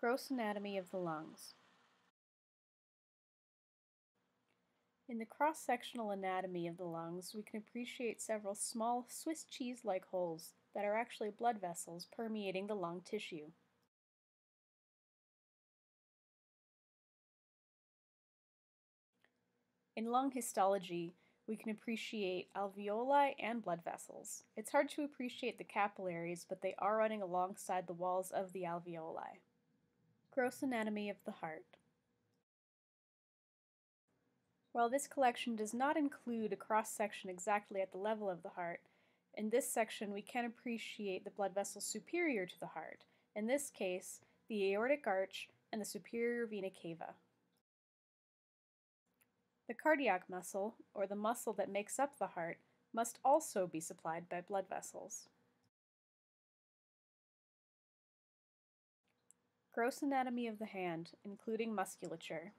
Gross anatomy of the lungs. In the cross-sectional anatomy of the lungs, we can appreciate several small Swiss cheese-like holes that are actually blood vessels permeating the lung tissue. In lung histology, we can appreciate alveoli and blood vessels. It's hard to appreciate the capillaries, but they are running alongside the walls of the alveoli. Gross anatomy of the heart. While this collection does not include a cross-section exactly at the level of the heart, in this section we can appreciate the blood vessels superior to the heart, in this case, the aortic arch and the superior vena cava. The cardiac muscle, or the muscle that makes up the heart, must also be supplied by blood vessels. Gross anatomy of the hand, including musculature.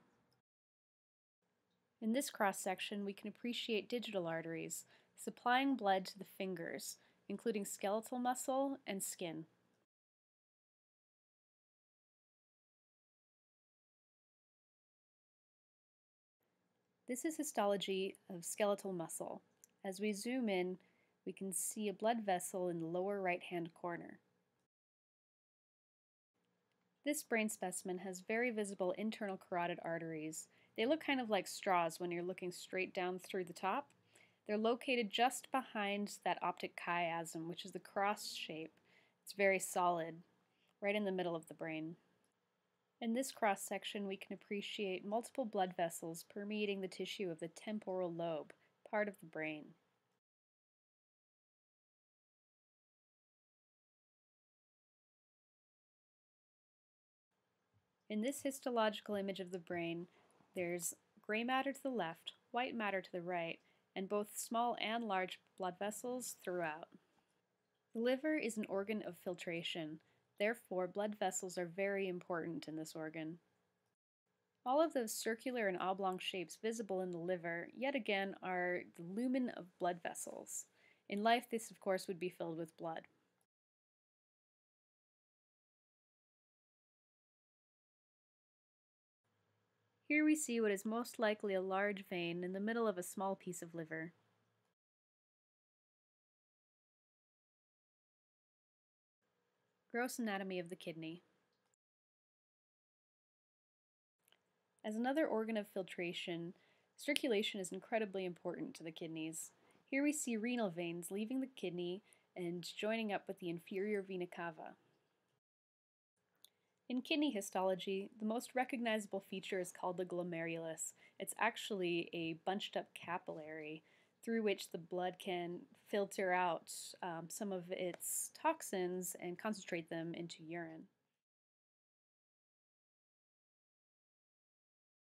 In this cross-section, we can appreciate digital arteries, supplying blood to the fingers, including skeletal muscle and skin. This is histology of skeletal muscle. As we zoom in, we can see a blood vessel in the lower right-hand corner. This brain specimen has very visible internal carotid arteries. They look kind of like straws when you're looking straight down through the top. They're located just behind that optic chiasm, which is the cross shape. It's very solid, right in the middle of the brain. In this cross-section, we can appreciate multiple blood vessels permeating the tissue of the temporal lobe, part of the brain. In this histological image of the brain, there's gray matter to the left, white matter to the right, and both small and large blood vessels throughout. The liver is an organ of filtration, therefore blood vessels are very important in this organ. All of those circular and oblong shapes visible in the liver, yet again, are the lumen of blood vessels. In life, this of course would be filled with blood. Here we see what is most likely a large vein in the middle of a small piece of liver. Gross anatomy of the kidney. As another organ of filtration, circulation is incredibly important to the kidneys. Here we see renal veins leaving the kidney and joining up with the inferior vena cava. In kidney histology, the most recognizable feature is called the glomerulus. It's actually a bunched up capillary through which the blood can filter out some of its toxins and concentrate them into urine.